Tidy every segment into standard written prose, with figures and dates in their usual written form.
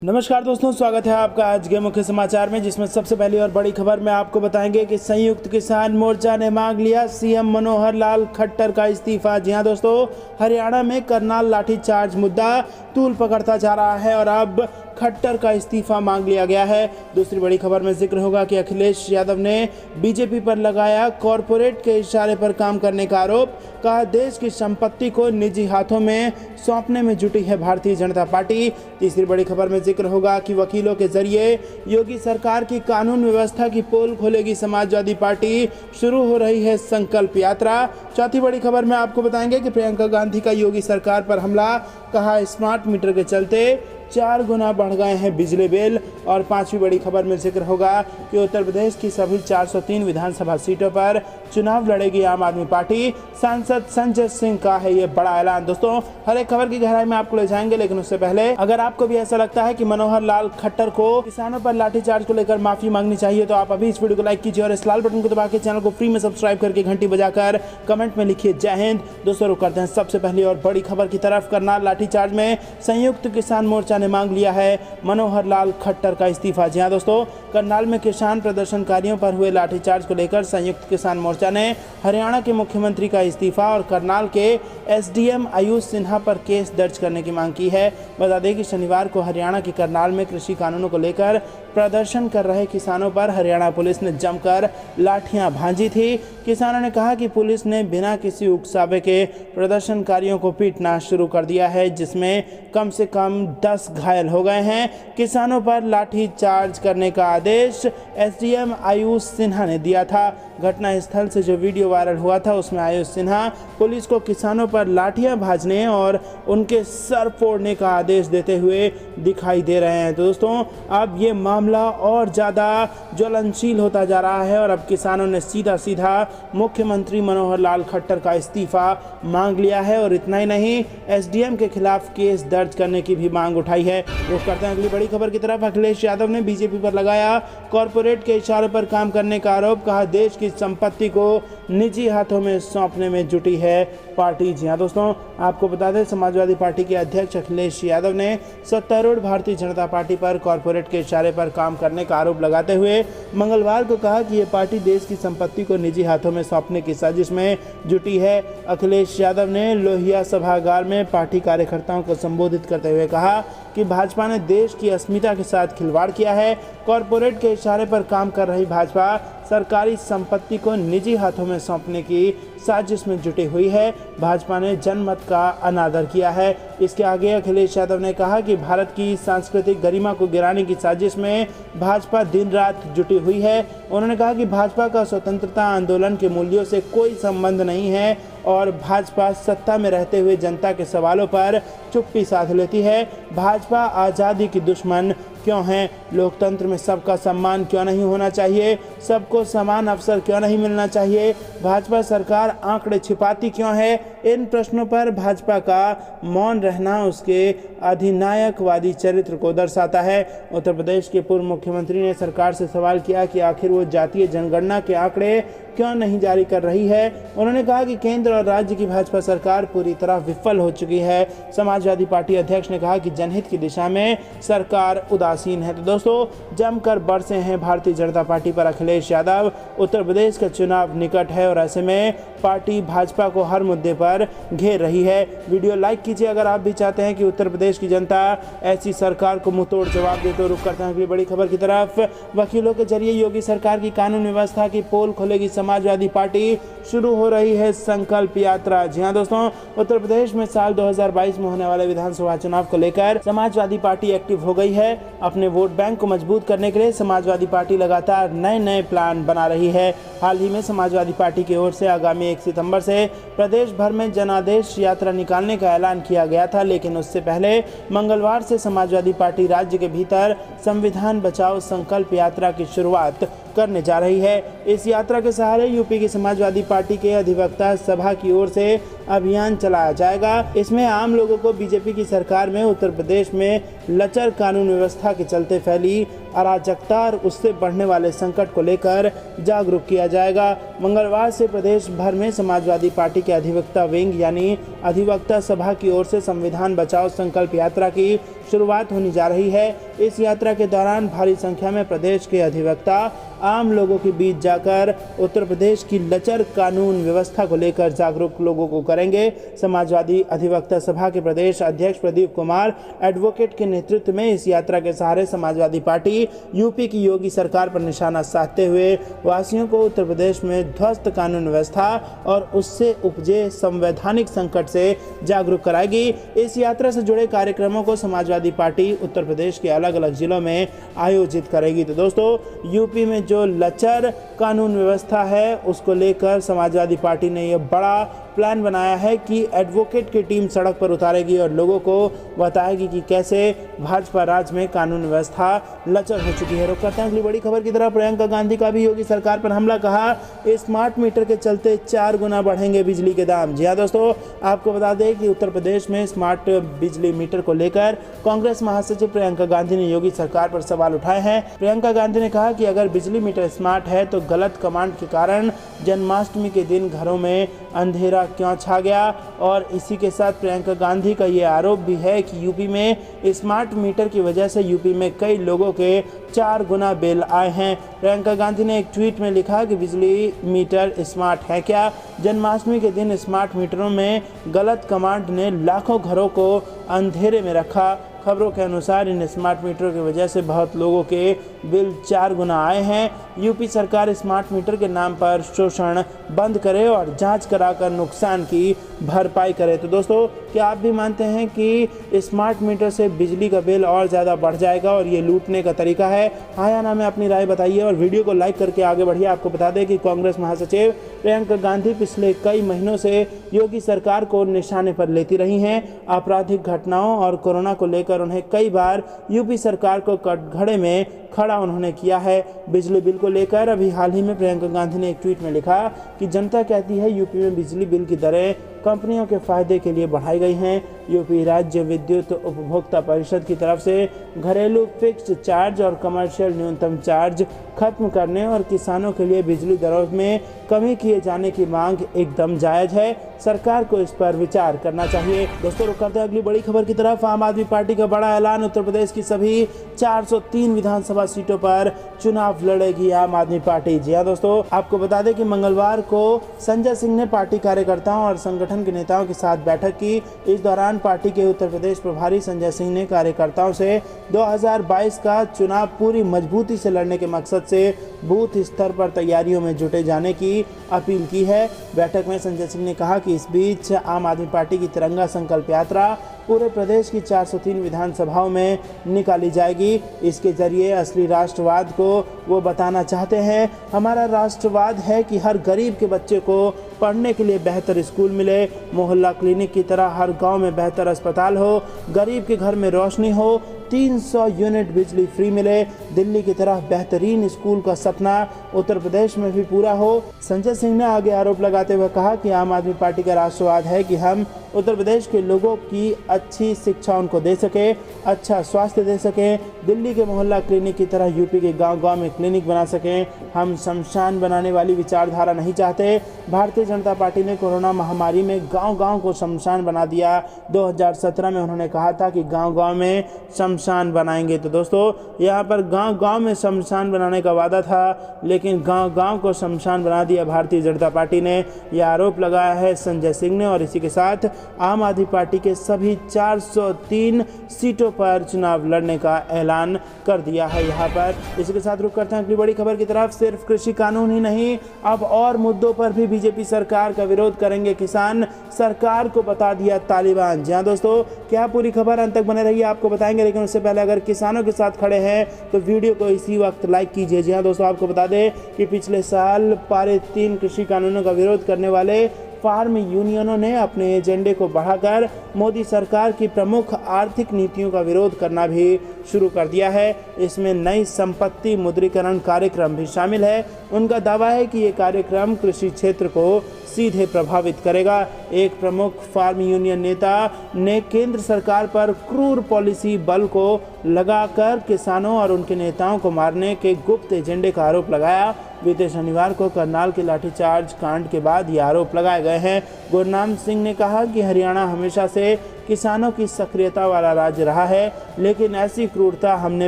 नमस्कार दोस्तों, स्वागत है आपका आज के मुख्य समाचार में, जिसमें सबसे पहली और बड़ी खबर में आपको बताएंगे कि संयुक्त किसान मोर्चा ने मांग लिया सीएम मनोहर लाल खट्टर का इस्तीफा। जी हां दोस्तों, हरियाणा में करनाल लाठीचार्ज मुद्दा तूल पकड़ता जा रहा है और अब खट्टर का इस्तीफा मांग लिया गया है। दूसरी बड़ी खबर में जिक्र होगा कि अखिलेश यादव ने बीजेपी पर लगाया कॉरपोरेट के इशारे पर काम करने का आरोप। कहा, देश की संपत्ति को निजी हाथों में सौंपने में जुटी है भारतीय जनता पार्टी। तीसरी बड़ी खबर में जिक्र होगा कि वकीलों के जरिए योगी सरकार की कानून व्यवस्था की पोल खोलेगी समाजवादी पार्टी, शुरू हो रही है संकल्प यात्रा। चौथी बड़ी खबर में आपको बताएंगे कि प्रियंका गांधी का योगी सरकार पर हमला। कहा, स्मार्ट मीटर के चलते 4 गुना बढ़ गए हैं बिजली बिल। और पांचवी बड़ी खबर में जिक्र होगा कि उत्तर प्रदेश की सभी 403 विधानसभा सीटों पर चुनाव लड़ेगी आम आदमी पार्टी। सांसद संजय सिंह का है ये बड़ा ऐलान। दोस्तों, हर एक खबर की गहराई में आपको ले जाएंगे, लेकिन उससे पहले अगर आपको भी ऐसा लगता है कि मनोहर लाल खट्टर को किसानों पर लाठीचार्ज को लेकर माफी मांगनी चाहिए, तो आप अभी इस वीडियो को लाइक कीजिए और इस लाल बटन को दबा के चैनल को फ्री में सब्सक्राइब करके घंटी बजाकर कमेंट में लिखिए जय हिंद। दोस्तों, रुक करते हैं सबसे पहली और बड़ी खबर की तरफ। करनाल लाठीचार्ज में संयुक्त किसान मोर्चा ने मांग लिया है मनोहर लाल खट्टर का इस्तीफा। जी हां दोस्तों, करनाल में किसान प्रदर्शनकारियों पर हुए लाठीचार्ज को लेकर संयुक्त किसान मोर्चा ने हरियाणा के मुख्यमंत्री का इस्तीफा और करनाल के एसडीएम आयुष सिन्हा पर केस दर्ज करने की मांग की है। बता दें कि शनिवार को हरियाणा के करनाल में कृषि कानूनों को लेकर प्रदर्शन कर रहे किसानों पर हरियाणा पुलिस ने जमकर लाठियां भांजी थी। किसानों ने कहा कि पुलिस ने बिना किसी उकसावे के प्रदर्शनकारियों को पीटना शुरू कर दिया है, जिसमें कम से कम 10 घायल हो गए हैं। किसानों पर लाठी चार्ज करने का आदेश एसडीएम आयुष सिन्हा ने दिया था। घटना स्थल से जो वीडियो वायरल हुआ था, उसमें आयुष सिन्हा पुलिस को किसानों पर लाठियां भाजने और उनके सर फोड़ने का आदेश देते हुए दिखाई दे रहे हैं। तो दोस्तों, अब ये मामला और ज़्यादा ज्वलनशील होता जा रहा है और अब किसानों ने सीधा मुख्यमंत्री मनोहर लाल खट्टर का इस्तीफा मांग लिया है। और इतना ही नहीं, एसडीएम के खिलाफ केस दर्ज करने की भी मांग उठाई है। रुख करते हैं अगली बड़ी खबर की तरफ। अखिलेश यादव ने बीजेपी पर लगाया कॉरपोरेट के इशारे पर काम करने का आरोप। कहा, देश की संपत्ति को निजी हाथों में सौंपने में जुटी है पार्टी। जी हां दोस्तों, आपको बता दें, समाजवादी पार्टी के अध्यक्ष अखिलेश यादव ने सत्तारूढ़ भारतीय जनता पार्टी पर कॉरपोरेट के इशारे पर काम करने का आरोप लगाते हुए मंगलवार को कहा कि यह पार्टी देश की संपत्ति को निजी हाथों में सौंपने की साजिश में जुटी है। अखिलेश यादव ने लोहिया सभागार में पार्टी कार्यकर्ताओं को संबोधित करते हुए कहा कि भाजपा ने देश की अस्मिता के साथ खिलवाड़ किया है। कॉरपोरेट के इशारे पर काम कर रही भाजपा सरकारी संपत्ति को निजी हाथों में सौंपने की साजिश में जुटी हुई है। भाजपा ने जनमत का अनादर किया है। इसके आगे अखिलेश यादव ने कहा कि भारत की सांस्कृतिक गरिमा को गिराने की साजिश में भाजपा दिन रात जुटी हुई है। उन्होंने कहा कि भाजपा का स्वतंत्रता आंदोलन के मूल्यों से कोई संबंध नहीं है और भाजपा सत्ता में रहते हुए जनता के सवालों पर चुप्पी साध लेती है। भाजपा आज़ादी की दुश्मन क्यों है? लोकतंत्र में सबका सम्मान क्यों नहीं होना चाहिए? सबको समान अवसर क्यों नहीं मिलना चाहिए? भाजपा सरकार आंकड़े छिपाती क्यों है? इन प्रश्नों पर भाजपा का मौन रहना उसके अधिनायकवादी चरित्र को दर्शाता है। उत्तर प्रदेश के पूर्व मुख्यमंत्री ने सरकार से सवाल किया कि आखिर वो जातीय जनगणना के आंकड़े क्यों नहीं जारी कर रही है। उन्होंने कहा कि केंद्र और राज्य की भाजपा सरकार पूरी तरह विफल हो चुकी है। समाजवादी पार्टी अध्यक्ष ने कहा कि जनहित की दिशा में सरकार उदासीन है। तो दोस्तों, जमकर बरसे हैं भारतीय जनता पार्टी पर अखिलेश यादव। उत्तर प्रदेश का चुनाव निकट है और ऐसे में पार्टी भाजपा को हर मुद्दे पर घेर रही है। वीडियो लाइक कीजिए अगर आप भी चाहते हैं कि उत्तर प्रदेश की जनता ऐसी सरकार को मुंहतोड़ जवाब दे। तो रुक करते हैं अगली बड़ी खबर की तरफ। वकीलों के जरिए योगी सरकार की कानून व्यवस्था की पोल खोलेगी समाजवादी पार्टी, शुरू हो रही है संकल्प यात्रा। जी हां दोस्तों, उत्तर प्रदेश में साल 2022 में होने वाले विधानसभा चुनाव को लेकर समाजवादी पार्टी एक्टिव हो गई है। अपने वोट बैंक को मजबूत करने के लिए समाजवादी पार्टी लगातार नए प्लान बना रही है। हाल ही में समाजवादी पार्टी की ओर से आगामी 1 सितंबर से प्रदेश भर में जनादेश यात्रा निकालने का ऐलान किया गया था, लेकिन उससे पहले मंगलवार से समाजवादी पार्टी राज्य के भीतर संविधान बचाओ संकल्प यात्रा की शुरुआत करने जा रही है। इस यात्रा के सहारे यूपी की समाजवादी पार्टी के अधिवक्ता सभा की ओर से अभियान चलाया जाएगा। इसमें आम लोगों को बीजेपी की सरकार में उत्तर प्रदेश में लचर कानून व्यवस्था के चलते फैली अराजकता और उससे बढ़ने वाले संकट को लेकर जागरूक किया जाएगा। मंगलवार से प्रदेश भर में समाजवादी पार्टी के अधिवक्ता विंग यानी अधिवक्ता सभा की ओर से संविधान बचाओ संकल्प यात्रा की शुरुआत होने जा रही है। इस यात्रा के दौरान भारी संख्या में प्रदेश के अधिवक्ता आम लोगों के बीच जाकर उत्तर प्रदेश की लचर कानून व्यवस्था को लेकर जागरूक लोगों को करेंगे। समाजवादी अधिवक्ता सभा के प्रदेश अध्यक्ष प्रदीप कुमार एडवोकेट के नेतृत्व में इस यात्रा के सहारे समाजवादी पार्टी यूपी की योगी सरकार पर निशाना साधते हुए वासियों को उत्तर प्रदेश में ध्वस्त कानून व्यवस्था और उससे उपजे संवैधानिक संकट से जागरूक कराएगी। इस यात्रा से जुड़े कार्यक्रमों को समाजवादी पार्टी उत्तर प्रदेश के अलग अलग जिलों में आयोजित करेगी। तो दोस्तों, यूपी में जो लचर कानून व्यवस्था है उसको लेकर समाजवादी पार्टी ने यह बड़ा प्लान बनाया है कि एडवोकेट की टीम सड़क पर उतारेगी और लोगों को बताएगी कि कैसे भाजपा राज में कानून व्यवस्था लचर हो चुकी है। रुक करते हैं अगली बड़ी खबर की तरफ। प्रियंका गांधी का भी योगी सरकार पर हमला, कहा स्मार्ट मीटर के चलते 4 गुना बढ़ेंगे बिजली के दाम। जी हाँ दोस्तों, आपको बता दें कि उत्तर प्रदेश में स्मार्ट बिजली मीटर को लेकर कांग्रेस महासचिव प्रियंका गांधी ने योगी सरकार पर सवाल उठाए हैं। प्रियंका गांधी ने कहा कि अगर बिजली मीटर स्मार्ट है तो गलत कमांड के कारण जन्माष्टमी के दिन घरों में अंधेरा क्यों छा गया। और इसी के साथ प्रियंका गांधी का ये आरोप भी है कि यूपी में स्मार्ट मीटर की वजह से यूपी में कई लोगों के 4 गुना बिल आए हैं। प्रियंका गांधी ने एक ट्वीट में लिखा कि बिजली मीटर स्मार्ट है क्या? जन्माष्टमी के दिन स्मार्ट मीटरों में गलत कमांड ने लाखों घरों को अंधेरे में रखा। खबरों के अनुसार इन स्मार्ट मीटरों की वजह से बहुत लोगों के बिल 4 गुना आए हैं। यूपी सरकार स्मार्ट मीटर के नाम पर शोषण बंद करे और जांच कराकर नुकसान की भरपाई करे। तो दोस्तों, क्या आप भी मानते हैं कि स्मार्ट मीटर से बिजली का बिल और ज़्यादा बढ़ जाएगा और ये लूटने का तरीका है? हाँ या ना में अपनी राय बताइए और वीडियो को लाइक करके आगे बढ़िए। आपको बता दें कि कांग्रेस महासचिव प्रियंका गांधी पिछले कई महीनों से योगी सरकार को निशाने पर लेती रही हैं। आपराधिक घटनाओं और कोरोना को लेकर उन्हें कई बार यूपी सरकार को कटघरे में खड़ा उन्होंने किया है। बिजली बिल को लेकर अभी हाल ही में प्रियंका गांधी ने एक ट्वीट में लिखा कि जनता कहती है यूपी में बिजली बिल की दरें कंपनियों के फायदे के लिए बढ़ाई गई हैं। यूपी राज्य विद्युत उपभोक्ता परिषद की तरफ से घरेलू फिक्स्ड चार्ज और कमर्शियल न्यूनतम चार्ज खत्म करने और किसानों के लिए बिजली दरों में कमी किए जाने की मांग एकदम जायज है। सरकार को इस पर विचार करना चाहिए। दोस्तों, रुक करते हैं अगली बड़ी खबर की तरफ। आम आदमी पार्टी का बड़ा ऐलान, उत्तर प्रदेश की सभी 403 विधानसभा सीटों पर चुनाव लड़ेगी आम आदमी पार्टी। जी हाँ दोस्तों, आपको बता दें कि मंगलवार को संजय सिंह ने पार्टी कार्यकर्ताओं और संगठन के नेताओं के साथ बैठक की। इस दौरान पार्टी के उत्तर प्रदेश प्रभारी संजय सिंह ने कार्यकर्ताओं से 2022 का चुनाव पूरी मजबूती से लड़ने के मकसद से बूथ स्तर पर तैयारियों में जुटे जाने की अपील की है। बैठक में संजय सिंह ने कहा कि इस बीच आम आदमी पार्टी की तिरंगा संकल्प यात्रा पूरे प्रदेश की 403 विधानसभाओं में निकाली जाएगी। इसके जरिए असली राष्ट्रवाद को वो बताना चाहते हैं। हमारा राष्ट्रवाद है कि हर गरीब के बच्चे को पढ़ने के लिए बेहतर स्कूल मिले, मोहल्ला क्लिनिक की तरह हर गांव में बेहतर अस्पताल हो, गरीब के घर में रोशनी हो, 300 यूनिट बिजली फ्री मिले, दिल्ली की तरह बेहतरीन स्कूल का सपना उत्तर प्रदेश में भी पूरा हो। संजय सिंह ने आगे आरोप लगाते हुए कहा कि आम आदमी पार्टी का राष्ट्रवाद है कि हम उत्तर प्रदेश के लोगों की अच्छी शिक्षा उनको दे सके, अच्छा स्वास्थ्य दे सकें, दिल्ली के मोहल्ला क्लिनिक की तरह यूपी के गांव-गांव में क्लिनिक बना सकें। हम शमशान बनाने वाली विचारधारा नहीं चाहते। भारतीय जनता पार्टी ने कोरोना महामारी में गांव-गांव को शमशान बना दिया। 2017 में उन्होंने कहा था कि गांव-गांव में शमशान बनाएंगे। तो दोस्तों, यहाँ पर गांव-गांव में शमशान बनाने का वादा था, लेकिन गांव-गांव को शमशान बना दिया भारतीय जनता पार्टी ने। यह आरोप लगाया है संजय सिंह ने और इसी के साथ आम आदमी पार्टी के सभी 403 सीटों पर चुनाव लड़ने का ऐलान कर दिया है। यहाँ पर इसी के साथ रुक करते हैं अगली बड़ी खबर की तरफ। सिर्फ कृषि कानून ही नहीं, अब और मुद्दों पर भी बीजेपी सरकार का विरोध करेंगे किसान, सरकार को बता दिया तालिबान। जी हाँ दोस्तों, क्या पूरी खबर अंत तक बने रही, आपको बताएंगे। लेकिन उससे पहले अगर किसानों के साथ खड़े हैं तो वीडियो को इसी वक्त लाइक कीजिए। जी हाँ दोस्तों, आपको बता दें कि पिछले साल पारित 3 कृषि कानूनों का विरोध करने वाले फार्म यूनियनों ने अपने एजेंडे को बढ़ाकर मोदी सरकार की प्रमुख आर्थिक नीतियों का विरोध करना भी शुरू कर दिया है। इसमें नई संपत्ति मुद्रीकरण कार्यक्रम भी शामिल है। उनका दावा है कि ये कार्यक्रम कृषि क्षेत्र को सीधे प्रभावित करेगा। एक प्रमुख फार्म यूनियन नेता ने केंद्र सरकार पर क्रूर पॉलिसी बल को लगाकर किसानों और उनके नेताओं को मारने के गुप्त एजेंडे का आरोप लगाया। बीते शनिवार को करनाल के लाठीचार्ज कांड के बाद ये आरोप लगाए गए हैं। गुरनाम सिंह ने कहा कि हरियाणा हमेशा से किसानों की सक्रियता वाला राज्य रहा है, लेकिन ऐसी क्रूरता हमने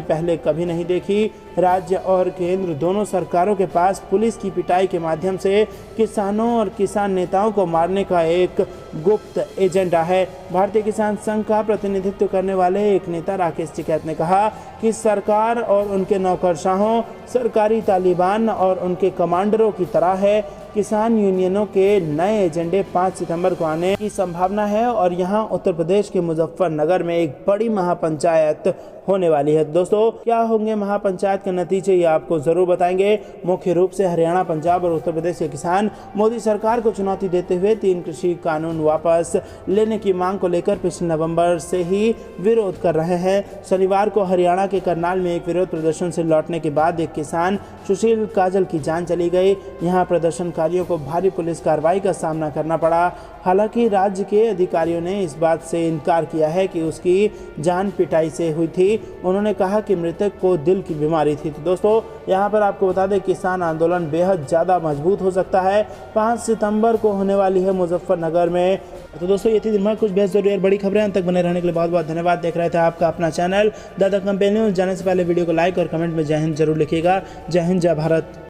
पहले कभी नहीं देखी। राज्य और केंद्र दोनों सरकारों के पास पुलिस की पिटाई के माध्यम से किसानों और किसान नेताओं को मारने का एक गुप्त एजेंडा है। भारतीय किसान संघ का प्रतिनिधित्व करने वाले एक नेता राकेश टिकैत ने कहा कि सरकार और उनके नौकरशाहों, सरकारी तालिबान और उनके कमांडरों की तरह है। किसान यूनियनों के नए एजेंडे 5 सितंबर को आने की संभावना है और यहां उत्तर प्रदेश के मुजफ्फरनगर में एक बड़ी महापंचायत होने वाली है। दोस्तों, क्या होंगे महापंचायत के नतीजे, ये आपको जरूर बताएंगे। मुख्य रूप से हरियाणा, पंजाब और उत्तर प्रदेश के किसान मोदी सरकार को चुनौती देते हुए 3 कृषि कानून वापस लेने की मांग को लेकर पिछले नवंबर से ही विरोध कर रहे हैं। शनिवार को हरियाणा के करनाल में एक विरोध प्रदर्शन से लौटने के बाद एक किसान सुशील काजल की जान चली गई। यहाँ प्रदर्शनकारियों को भारी पुलिस कार्रवाई का सामना करना पड़ा। हालांकि राज्य के अधिकारियों ने इस बात से इनकार किया है कि उसकी जान पिटाई से हुई थी। उन्होंने कहा कि मृतक को दिल की बीमारी थी। तो दोस्तों, यहाँ पर आपको बता दें, किसान आंदोलन बेहद ज़्यादा मजबूत हो सकता है। 5 सितंबर को होने वाली है मुजफ्फरनगर में। तो दोस्तों, ये थी दिन भर कुछ बेहद जरूरी और बड़ी खबरें। अंत तक बने रहने के लिए बहुत बहुत धन्यवाद। देख रहे थे आपका अपना चैनल द दक्कन न्यूज़। जाने से पहले वीडियो को लाइक और कमेंट में जय हिंद जरूर लिखिएगा। जय हिंद, जय भारत।